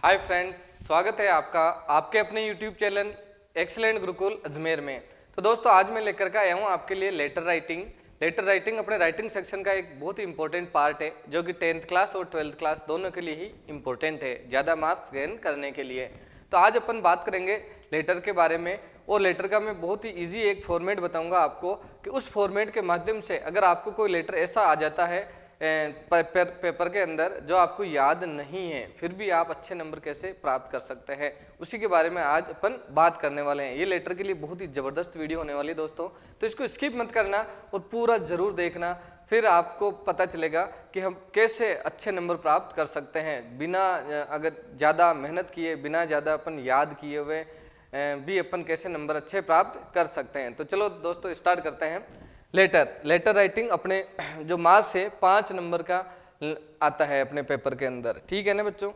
Hi friends, स्वागत है आपका आपके अपने YouTube channel excellent Gurukul Ajmer में। तो दोस्तों, आज मैं लेकर के आया हूँ आपके लिए लेटर राइटिंग अपने राइटिंग सेक्शन का एक बहुत ही इंपॉर्टेंट पार्ट है, जो कि 10th क्लास और 12th क्लास दोनों के लिए ही इंपॉर्टेंट है, ज़्यादा मार्क्स गेन करने के लिए। तो आज अपन बात करेंगे लेटर के बारे में, और लेटर का मैं बहुत ही ईजी एक फॉर्मेट बताऊंगा आपको कि उस फॉर्मेट के माध्यम से अगर आपको कोई लेटर ऐसा आ जाता है पेपर के अंदर जो आपको याद नहीं है, फिर भी आप अच्छे नंबर कैसे प्राप्त कर सकते हैं, उसी के बारे में आज अपन बात करने वाले हैं। ये लेटर के लिए बहुत ही ज़बरदस्त वीडियो होने वाली है दोस्तों, तो इसको स्किप मत करना और पूरा ज़रूर देखना, फिर आपको पता चलेगा कि हम कैसे अच्छे नंबर प्राप्त कर सकते हैं बिना अगर ज़्यादा मेहनत किए, बिना ज़्यादा अपन याद किए हुए भी अपन कैसे नंबर अच्छे प्राप्त कर सकते हैं। तो चलो दोस्तों, स्टार्ट करते हैं। लेटर राइटिंग अपने जो मार्क्स है 5 नंबर का आता है अपने पेपर के अंदर, ठीक है ना बच्चों।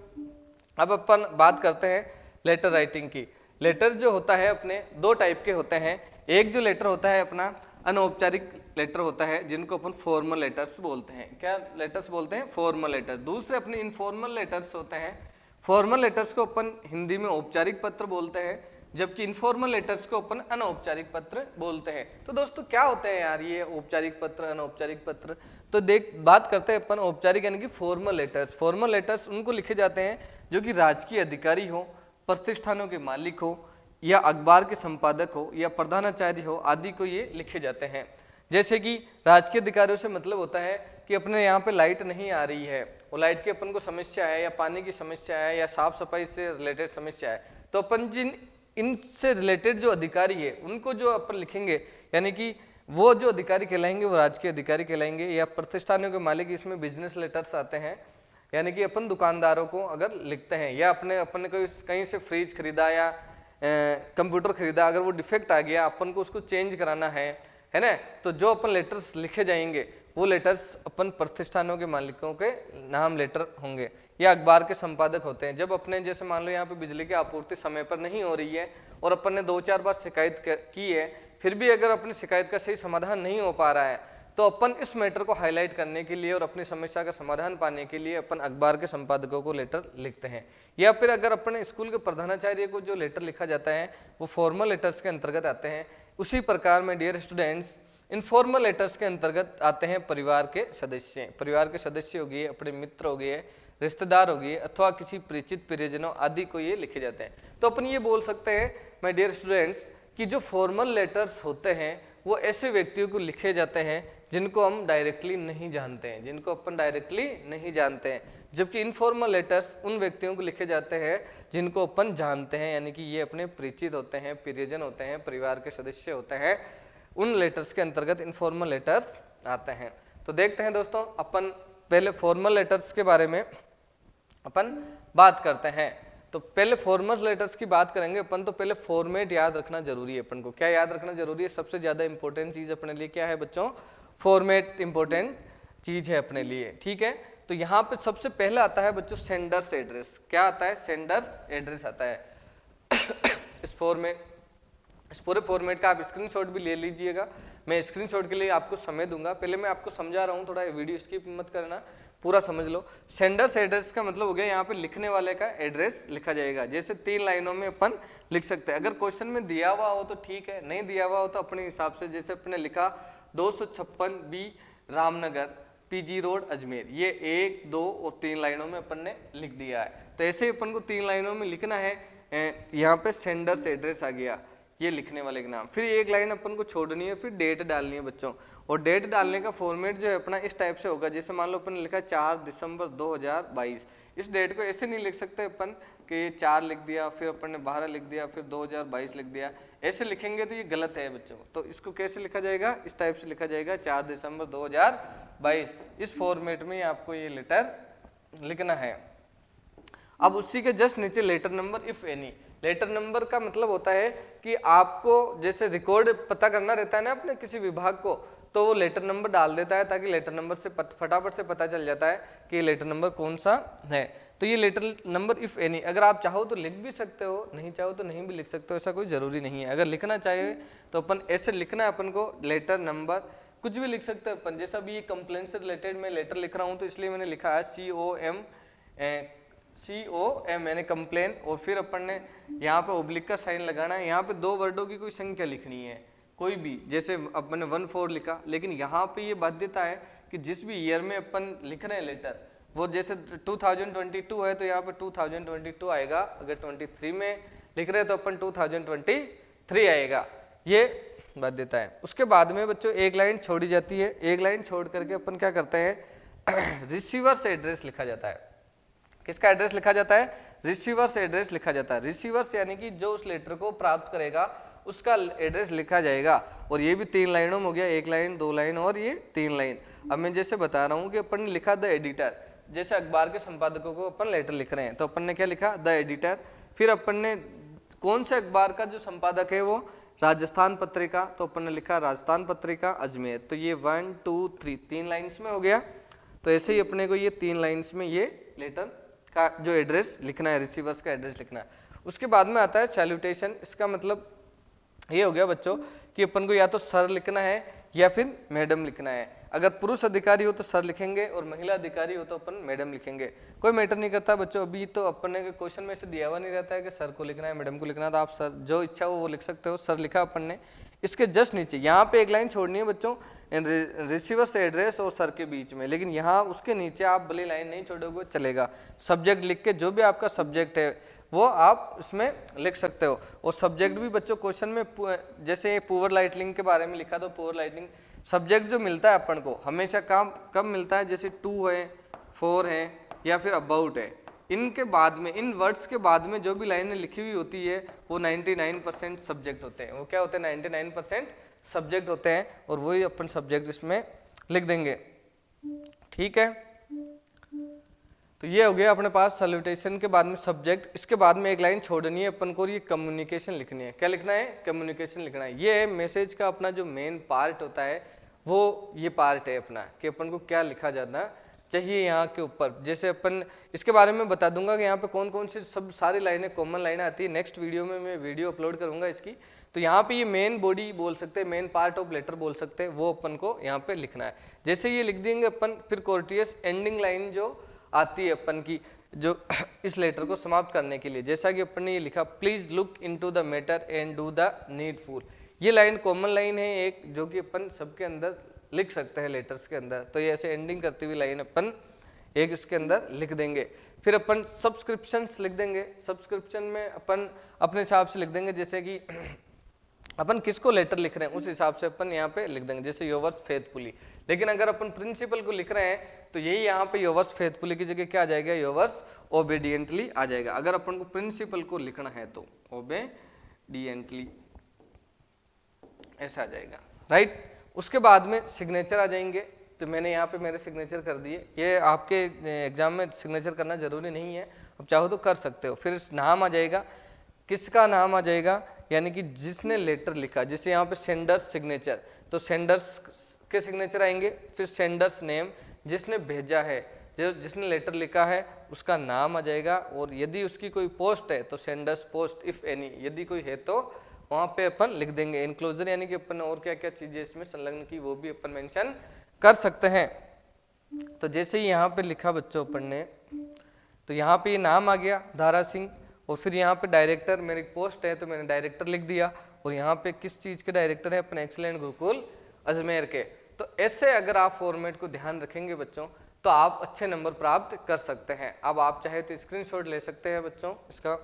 अब अपन बात करते हैं लेटर राइटिंग की। लेटर जो होता है अपने दो टाइप के होते हैं। एक जो लेटर होता है अपना अनौपचारिक लेटर होता है, जिनको अपन फॉर्मल लेटर्स बोलते हैं। क्या लेटर्स बोलते हैं? Formal letter. दूसरे अपने इनफॉर्मल लेटर्स होते हैं। फॉर्मल लेटर्स को अपन हिंदी में औपचारिक पत्र बोलते हैं, जबकि इनफॉर्मल लेटर्स को अपन अनौपचारिक पत्र बोलते हैं। तो दोस्तों, क्या होते हैं यार ये औपचारिक पत्र, अनौपचारिक पत्र? तो बात करते हैं अपन औपचारिक यानी कि फॉर्मल लेटर्स। फॉर्मल लेटर्स उनको लिखे जाते हैं जो कि राजकीय अधिकारी हो, प्रतिष्ठानों के मालिक हो, या अखबार के संपादक हो, या प्रधानाचार्य हो, आदि को ये लिखे जाते हैं। जैसे कि राजकीय अधिकारियों से मतलब होता है कि अपने यहाँ पे लाइट नहीं आ रही है, वो लाइट की अपन को समस्या है, या पानी की समस्या है, या साफ सफाई से रिलेटेड समस्या है, तो अपन जिन इनसे रिलेटेड जो अधिकारी है उनको जो अपन लिखेंगे, यानी कि वो जो अधिकारी कहलाएंगे वो राजकीय अधिकारी कहलाएंगे। या प्रतिष्ठानों के मालिक, इसमें बिजनेस लेटर्स आते हैं, यानी कि अपन दुकानदारों को अगर लिखते हैं, या अपने कोई कहीं से फ्रिज खरीदा या कंप्यूटर खरीदा, अगर वो डिफेक्ट आ गया, अपन को उसको चेंज कराना है ना, तो जो अपन लेटर्स लिखे जाएंगे वो लेटर्स अपन प्रतिष्ठानों के मालिकों के नाम लेटर होंगे। या अखबार के संपादक होते हैं, जब अपने जैसे मान लो यहाँ पे बिजली की आपूर्ति समय पर नहीं हो रही है और अपन ने 2-4 बार शिकायत की है, फिर भी अगर अपनी शिकायत का सही समाधान नहीं हो पा रहा है, तो अपन इस मैटर को हाईलाइट करने के लिए और अपनी समस्या का समाधान पाने के लिए अपन अखबार के संपादकों को लेटर लिखते हैं। या फिर अगर अपने स्कूल के प्रधानाचार्य को जो लेटर लिखा जाता है वो फॉर्मल लेटर्स के अंतर्गत आते हैं। उसी प्रकार में डियर स्टूडेंट्स, इनफॉर्मल लेटर्स के अंतर्गत आते हैं परिवार के सदस्य हो गए, अपने मित्र हो गए, रिश्तेदार हो गए, अथवा किसी परिचित परिजनों आदि को ये लिखे जाते हैं। तो अपन ये बोल सकते हैं माय डियर स्टूडेंट्स कि जो फॉर्मल लेटर्स होते हैं वो ऐसे व्यक्तियों को लिखे जाते हैं जिनको हम डायरेक्टली नहीं जानते हैं, जबकि इनफॉर्मल लेटर्स उन व्यक्तियों को लिखे जाते हैं जिनको अपन जानते हैं, यानी कि ये अपने परिचित होते हैं, परिजन होते हैं, परिवार के सदस्य होते हैं। उन लेटर्स के अंतर्गत इनफॉर्मल लेटर्स आते हैं। तो देखते हैं दोस्तों, अपन पहले फॉर्मल लेटर्स के बारे में अपन बात करते हैं। तो पहले फॉर्मल लेटर्स की बात करेंगे अपन, तो पहले फॉर्मेट याद रखना जरूरी है। अपन को क्या याद रखना जरूरी है? सबसे ज्यादा इंपॉर्टेंट चीज अपने लिए क्या है बच्चों? फॉर्मेट इंपॉर्टेंट चीज है अपने लिए, ठीक है। तो यहाँ पे सबसे पहले आता है बच्चों सेंडर्स एड्रेस। क्या आता है? सेंडर्स एड्रेस आता है। इस पूरे फॉर्मेट का आप स्क्रीनशॉट भी ले लीजिएगा, मैं स्क्रीनशॉट के लिए आपको समय दूंगा। पहले मैं आपको समझा रहा हूँ, थोड़ा वीडियो स्किप मत करना, पूरा समझ लो। सेंडर्स एड्रेस का मतलब हो गया यहाँ पे लिखने वाले का एड्रेस लिखा जाएगा। जैसे 3 लाइनों में अपन लिख सकते हैं। अगर क्वेश्चन में दिया हुआ हो तो ठीक है, नहीं दिया हुआ हो तो अपने हिसाब से, जैसे अपने लिखा 256 B Ramnagar, PG road, Ajmer, ये 1, 2 और 3 लाइनों में अपन ने लिख दिया है। तो ऐसे ही अपन को 3 लाइनों में लिखना है। यहाँ पे सेंडर्स एड्रेस आ गया, ये लिखने वाले का नाम। फिर एक लाइन अपन को छोड़नी है, फिर डेट डालनी है बच्चों। और डेट डालने का फॉर्मेट जो है अपना इस टाइप से होगा। जैसे मान लो अपन ने लिखा 4 दिसंबर 2022, इस डेट को ऐसे नहीं लिख सकते अपन कि 4 लिख दिया, फिर अपन ने 12 लिख दिया, फिर 2022 लिख दिया। ऐसे लिखेंगे तो ये गलत है बच्चों। तो इसको कैसे लिखा जाएगा? इस टाइप से लिखा जाएगा, 4 दिसंबर 2022। इस फॉर्मेट में आपको ये लेटर लिखना है। अब उसी के जस्ट नीचे letter number if any. Letter number का मतलब होता है कि आपको जैसे रिकॉर्ड पता करना रहता है ना अपने किसी विभाग को, तो वो लेटर नंबर डाल देता है, ताकि लेटर नंबर से फटाफट से पता चल जाता है कि लेटर नंबर कौन सा है। तो ये लेटर नंबर इफ एनी, अगर आप चाहो तो लिख भी सकते हो, नहीं चाहो तो नहीं भी लिख सकते हो, ऐसा कोई जरूरी नहीं है। अगर लिखना चाहे तो अपन ऐसे लिखना है अपन को, लेटर नंबर कुछ भी लिख सकते हैं अपन। जैसा भी ये कंप्लेंट से रिलेटेड मैं लेटर लिख रहा हूँ, तो इसलिए मैंने लिखा है COM COM यानी कंप्लेन, और फिर अपन ने यहाँ पे ओब्लिक का साइन लगाना है। यहाँ पे 2 वर्डों की कोई संख्या लिखनी है कोई भी, जैसे अपन ने 14 लिखा, लेकिन यहाँ पे ये बाध्यता है कि जिस भी ईयर में अपन लिख रहे हैं लेटर, वो जैसे 2022 है तो यहाँ पे 2022 आएगा, अगर 23 में लिख रहे हैं तो अपन 2023 आएगा, ये बाध्यता है। उसके बाद में बच्चों एक लाइन छोड़ी जाती है, एक लाइन छोड़ करके अपन क्या करते हैं, रिसीवर्स एड्रेस लिखा जाता है। किसका एड्रेस लिखा जाता है? रिसीवर्स एड्रेस लिखा जाता है। रिसीवर्स यानी कि जो उस लेटर को प्राप्त करेगा उसका एड्रेस लिखा जाएगा। और ये भी 3 लाइनों में हो गया, 1 लाइन 2 लाइन और ये 3 लाइन। अब मैं जैसे बता रहा हूँ कि अपन ने लिखा द एडिटर, जैसे अखबार के संपादकों को अपन लेटर लिख रहे हैं तो अपन ने क्या लिखा, द एडिटर। फिर अपन ने कौन से अखबार का जो संपादक है वो राजस्थान पत्रिका, तो अपन ने लिखा राजस्थान पत्रिका अजमेर। तो ये 1 2 3 लाइन्स में हो गया। तो ऐसे ही अपने को ये 3 लाइन्स में ये लेटर का जो एड्रेस लिखना है, रिसीवर्स का एड्रेस लिखना है। उसके बाद में आता है सैल्यूटेशन। इसका मतलब ये हो गया बच्चों कि अपन को या तो सर लिखना है या फिर मैडम लिखना है। अगर पुरुष अधिकारी हो तो सर लिखेंगे और महिला अधिकारी हो तो अपन मैडम लिखेंगे, कोई मैटर नहीं करता बच्चों। अभी तो अपन ने क्वेश्चन में से दिया हुआ नहीं रहता है कि सर को लिखना है मैडम को लिखना है, तो आप सर जो इच्छा हो वो लिख सकते हो। सर लिखा अपन ने। इसके जस्ट नीचे यहाँ पे एक लाइन छोड़नी है बच्चों, रिसीवर से एड्रेस और सर के बीच में, लेकिन यहाँ उसके नीचे आप भले लाइन नहीं छोड़ोगे चलेगा। सब्जेक्ट लिख के जो भी आपका सब्जेक्ट है वो आप उसमें लिख सकते हो। और सब्जेक्ट भी बच्चों क्वेश्चन में जैसे पुअर लाइटनिंग के बारे में लिखा, तो पुअर लाइटनिंग सब्जेक्ट जो मिलता है अपन को हमेशा काम कब मिलता है, जैसे 2 है 4 है या फिर अबाउट है, इनके बाद में, इन वर्ड्स के बाद में जो भी लाइनें लिखी हुई होती है वो 99% सब्जेक्ट होते हैं। वो क्या होते हैं? 99% सब्जेक्ट होते हैं, और वही अपन सब्जेक्ट इसमें लिख देंगे। ठीक है, तो ये हो गया अपने पास सैल्यूटेशन के बाद में सब्जेक्ट। इसके बाद में एक लाइन छोड़नी है अपन को, ये कम्युनिकेशन लिखनी है। क्या लिखना है? कम्युनिकेशन लिखना है। ये मैसेज का अपना जो मेन पार्ट होता है वो ये पार्ट है अपना, कि अपन को क्या लिखा जाना चाहिए यहाँ के ऊपर। जैसे अपन इसके बारे में बता दूंगा कि यहाँ पे कौन कौन सी सब सारी लाइनें कॉमन लाइनें आती है। नेक्स्ट वीडियो में मैं वीडियो अपलोड करूंगा इसकी। तो यहाँ पे ये मेन बॉडी बोल सकते हैं, मेन पार्ट ऑफ लेटर बोल सकते हैं, वो अपन को यहाँ पे लिखना है। जैसे ये लिख देंगे अपन, फिर कोर्टियस एंडिंग लाइन जो आती है अपन की, जो इस लेटर को समाप्त करने के लिए, जैसा कि अपन ने ये लिखा, please look into the matter and do the needful. ये लाइन कॉमन लाइन है एक, जो कि अपन सबके अंदर लिख सकते हैं लेटर्स के अंदर। तो ये ऐसे एंडिंग करती हुई लाइन अपन एक इसके अंदर लिख देंगे। फिर अपन सब्सक्रिप्शंस लिख देंगे। सब्सक्रिप्शन में अपन अपने हिसाब से लिख देंगे, जैसे कि अपन किसको लेटर लिख रहे हैं उस हिसाब से अपन यहाँ पे लिख देंगे, जैसे योवर्स फेथफुली। लेकिन अगर अपन प्रिंसिपल को लिख रहे हैं तो यही यहाँ पे योवर्स फेथफुली की जगह क्या आ जाएगा? योवर्स ओबीडियंटली आ जाएगा। अगर अपन को प्रिंसिपल को लिखना है तो ओबीडियंटली ऐसा आ जाएगा, राइट। उसके बाद में सिग्नेचर आ जाएंगे। तो मैंने यहाँ पे मेरे सिग्नेचर कर दिए। ये आपके एग्जाम में सिग्नेचर करना जरूरी नहीं है, अब चाहो तो कर सकते हो। फिर नाम आ जाएगा, किसका नाम आ जाएगा, यानी कि जिसने लेटर लिखा। जैसे यहाँ पे सेंडर्स सिग्नेचर, तो सेंडर्स के सिग्नेचर आएंगे। फिर सेंडर्स नेम, जिसने भेजा है, जो जिसने लेटर लिखा है उसका नाम आ जाएगा। और यदि उसकी कोई पोस्ट है तो सेंडर्स पोस्ट इफ एनी, यदि कोई है तो वहाँ पे अपन लिख देंगे। इनक्लोजर यानी कि अपन और क्या क्या चीजें इसमें संलग्न की वो भी अपन मेंशन कर सकते हैं। तो जैसे ही यहाँ पे लिखा बच्चों अपन ने, तो यहाँ पे ये नाम आ गया धारा सिंह। और फिर यहाँ पे डायरेक्टर, मेरी पोस्ट है तो मैंने डायरेक्टर लिख दिया। और यहाँ पे किस चीज के डायरेक्टर है? अपने एक्सीलेंट गुरुकुल अजमेर के। तो ऐसे अगर आप फॉर्मेट को ध्यान रखेंगे बच्चों तो आप अच्छे नंबर प्राप्त कर सकते हैं। अब आप चाहे तो स्क्रीनशॉट ले सकते हैं बच्चों इसका।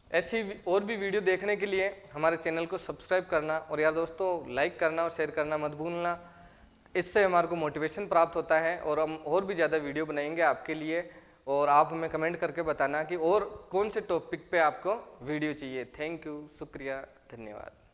ऐसी और भी वीडियो देखने के लिए हमारे चैनल को सब्सक्राइब करना, और यार दोस्तों लाइक करना और शेयर करना मत भूलना। इससे हमारे को मोटिवेशन प्राप्त होता है और हम और भी ज़्यादा वीडियो बनाएंगे आपके लिए। और आप हमें कमेंट करके बताना कि और कौन से टॉपिक पे आपको वीडियो चाहिए। थैंक यू, शुक्रिया, धन्यवाद।